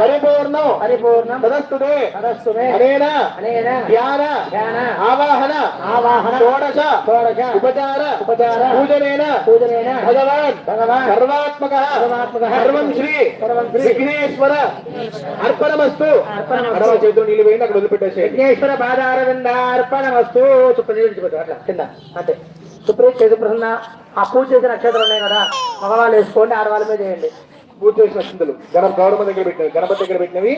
పరిపూర్ణం తదస్తుతే అనేన ధ్యాన ఆవాహన షోడశ ఉపచార పూజనేన భగవాన్ సర్వాత్మక సర్వం శ్రీ విఘ్నేశ్వర అర్పణమస్తు. చేతులు నీళ్ళు వేయండి, అక్కడ వదిలిపెట్టేసి విఘ్నేశ్వర పాదారవిందార్పణమస్తు. అట్లా కింద అంతే. సుప్రీం చేతి ప్రసన్న ఆ పూజ చేసిన నక్షత్రాలు ఉన్నాయి కదా, మగవాళ్ళు వేసుకోండి, ఆడవాళ్ళ మీద చేయండి. పూజ చేసిన నక్షత్రాలు గౌరవ దగ్గర పెట్టినవి, గణపతి దగ్గర పెట్టినవి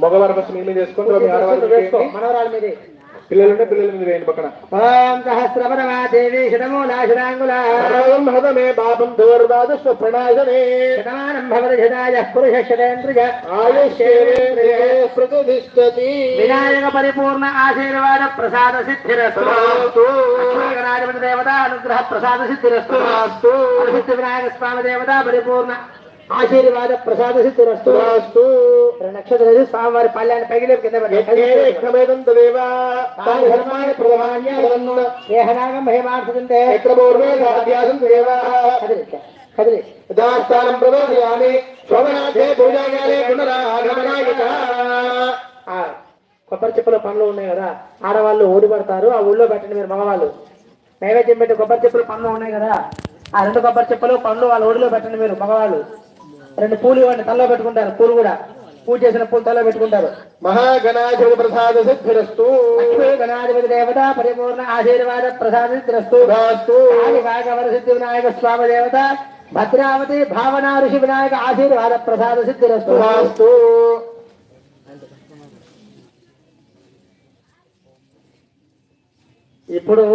మగవారి పక్షం మీద చేసుకోండి, మనవరాల మీద పిల్లలుంటే పిల్లల మీద వేయండి పక్కన. ఓం సహస్రపరమా దేవి శతమూలాశురాంగుళం హతమే పాపం దూర్వాదుష్వ ప్రణాశనే శతమానం భవతి శతాయ పురుష శతేంద్రియ ఆయుష్యేంద్రియ ప్రతిష్ఠతి. వినాయక పరిపూర్ణ ఆశీర్వాద ప్రసాద సిద్ధిరస్తు. గణాధిపతి దేవత అనుగ్రహ ప్రసాద సిద్ధిరస్తు. వినాయక స్వామి దేవత పరిపూర్ణ ఆశీర్వాద ప్రసాద సిద్ధిరస్తు. నక్షత్ర స్వామివారి పల్యాన్ని పైకి కింద కొబ్బరి చెప్పుల పనులు ఉన్నాయి కదా, ఆడవాళ్ళు ఓడిపడతారు, ఆ ఊళ్ళో పెట్టండి మీరు మగవాళ్ళు. నైవేద్యం పెట్టి కొబ్బరి చెప్పుల పనులు ఉన్నాయి కదా, ఆ 2 కొబ్బరి చెప్పులు పనులు వాళ్ళ ఓడిలో పెట్టండి మీరు మగవాళ్ళు. 2 పూలు ఇవ్వండి, తల్లో పెట్టుకుంటారు. పూలు కూడా పూజ చేసిన పూలు తల్లో పెట్టుకుంటారు. మహాగణాధిపతి ప్రసాద సిద్ధిరస్తు. గణాధిపతి దేవత పరిపూర్ణ ఆశీర్వాద ప్రసాద సిద్ధిరస్తు. సిద్ధి వినాయక స్వామి దేవత భద్రావతి భావన ఋషి వినాయక ఆశీర్వాద ప్రసాద సిద్ధిరస్తు. ఇప్పుడు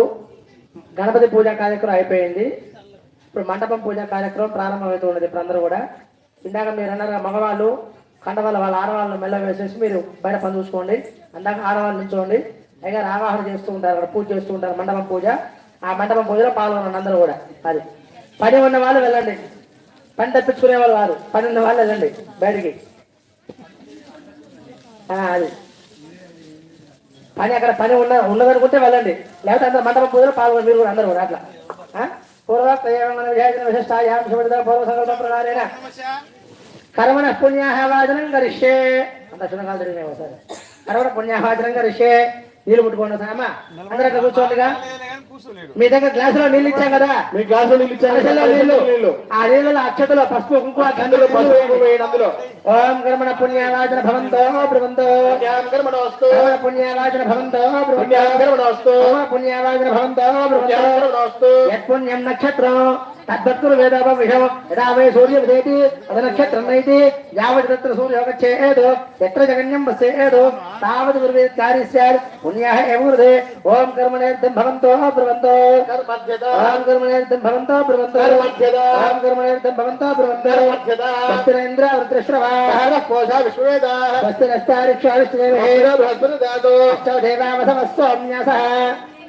గణపతి పూజా కార్యక్రమం అయిపోయింది. ఇప్పుడు మండపం పూజా కార్యక్రమం ప్రారంభమవుతూ ఉన్నది. ఇప్పుడు అందరూ కూడా ఇందాక మీరు అన్నారు మగవాళ్ళు కండవాళ్ళు వాళ్ళ ఆడవాళ్ళను మెల్ల వేసేసి మీరు బయట పని చూసుకోండి. అందాక ఆడవాళ్ళు నుంచోండి. అయినా ఆవాహన చేస్తూ ఉంటారు, అక్కడ పూజ చేస్తూ ఉంటారు, మండపం పూజ. ఆ మండపం పూజలో పాల్గొనండి అందరూ కూడా. అది పని ఉన్న వాళ్ళు వెళ్ళండి, పని తప్పించుకునే వాళ్ళు వారు, పని ఉన్న వాళ్ళు వెళ్ళండి బయటికి. అది పని అక్కడ పని ఉన్నదనుకుంటే వెళ్ళండి, లేకపోతే అందరూ మండపం పూజలో పాల్గొనండి మీరు కూడా అందరూ కూడా. అట్లా పూర్వ సంకల్ప ప్రకారేణ కర్మణ పుణ్యాహవాచనం కరిష్యే అంత శునకాలు జరిగినాయి. ఒకసారి కర్మణ పుణ్యాహవాచనం కరిష్యే. నీళ్ళు ముట్టుకోండి సామా, అందరూ అక్కడ కూర్చోండిగా. మీ దగ్గర గ్లాసులో నీళ్ళు ఇచ్చాం కదా, మీ గ్లాసులో నీళ్ళు ఇచ్చాను. ఆ నీళ్ళలో అక్షతలో పసుపు కుంకుమ అందులో ఓం కర్మణ పుణ్యావాచన భవంతో బ్రవంతో పుణ్యావాచన భవంతో పుణ్యావాచన భవంతో యత్పుణ్యం నక్షత్రం తద్భక్తులు వేదాభ విషం యదా వై సూర్య విదేతి తద నక్షత్రం నైతి యావత్ తత్ర సూర్యో గచ్చేత్ యత్ర జగన్యం వసేత్ తావత్ గురువేత్ కార్యస్యాత్ పుణ్యాః ఏవృదే. ఓం కర్మణేర్ధం భవంతో బ్రవంతో ఓం కర్మణేర్ధం భవంతో బ్రవంతో ఓం కర్మణేర్ధం భవంతో బ్రవంతో స్వస్తిరేంద్ర వృత్రశ్రవాః కోశా విశ్వవేదాః స్వస్తిరస్తారిక్షారిష్ఠదేవే బృహస్పతిదాతో అష్టదేవావసవస్సోమ్యాసః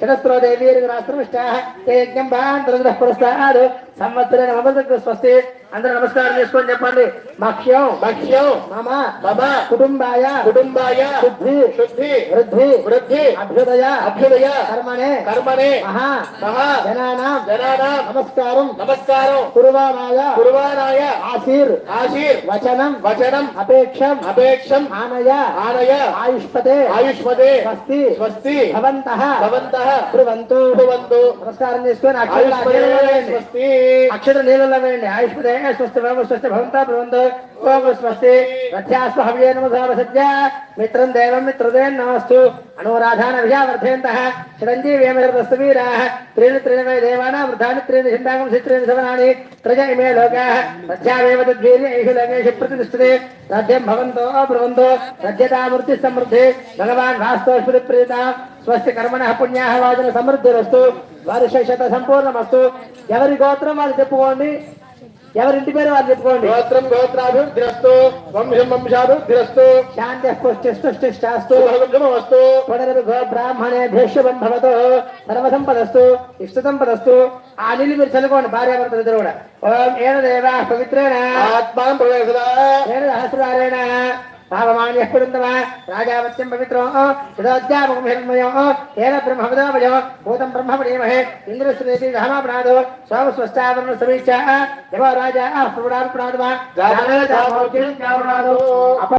చతస్రో దేవీర్గణాస్త్రమిష్టాః తే యజ్ఞం భాంతరః పురస్తాద్ సంవత్సరేణ మమదగ్ర స్వస్తి. అందరూ నమస్కారం చేసుకొని చెప్పండి. మఖ్యం మమ కుటుంబాయ శుద్ధి వృద్ధి అభ్యుదయ కర్మణే మహా జనానాం నమస్కారం కుర్వాణాయ ఆశీర్ వచనం అపేక్షం ఆనయ ఆయుష్పతే స్వస్తి భవంతః బ్రువంతు. నమస్కారం చేసుకొని అక్షర నీళ్ళలో వేయండి. ఆయుష్పదే స్వస్తి స్వస్తి భవంతా బ్రువంతు. ఓం స్వస్తి రథ్యాస్వ హవ్యే నమః సత్య మిత్రం దేవం మిత్రదేన్ నమస్తు. అనురాధాన విజావర్ధయంతః చిరంజీవేమస్తవీరాః త్రీణి వై దేవానాం వృద్ధాని త్రీణి చింతాకం చిత్రీణి సవనాని త్రజ ఇమే లోకాః రథ్యావేవ తద్వీర్య ఏషు లోకేషు ప్రతిష్ఠితే. రాజ్యం భవంతో బ్రువంతో రజ్యతామూర్తి సమృద్ధి భగవాన్ వాస్తోష్పతి ప్రీత. స్వస్తి కర్మణః పుణ్యాః వాచన సమృద్ధిరస్తు. వర్షశత సంపూర్ణమస్తు. ఎవరి గోత్రం వాళ్ళు చెప్పుకోండి, ఎవరింటి పేరు వాళ్ళు చెప్పుకోండి. గోత్రం గోత్రాభివృద్ధిరస్తు, వంశం వంశాభివృద్ధిరస్తు, శాంతి పుష్టిష్టాస్తు వస్తు గో బ్రాహ్మణే భేష్యం భవతు సర్వసంపదస్తు ఇష్టసంపదస్తు. ఆ నీళ్ళు మీరు చదువుకోండి భార్యాభర్తలు ఇద్దరు కూడా. ఓం ఏన దేవా పవిత్రేణ ఆత్మానం ప్రవేశదా ఏన సహస్రారేణ భావమాన్య కురుందమా రాజావత్యం పవిత్రో యదోద్యామహిర్మయో ఏన బ్రహ్మవదామయో భూతం బ్రహ్మపడేమహే ఇంద్రశ్రేతి గహమాప్రాదో సోమస్వస్థావరణ సమీక్ష యమో రాజా ప్రవడాప్రాదమా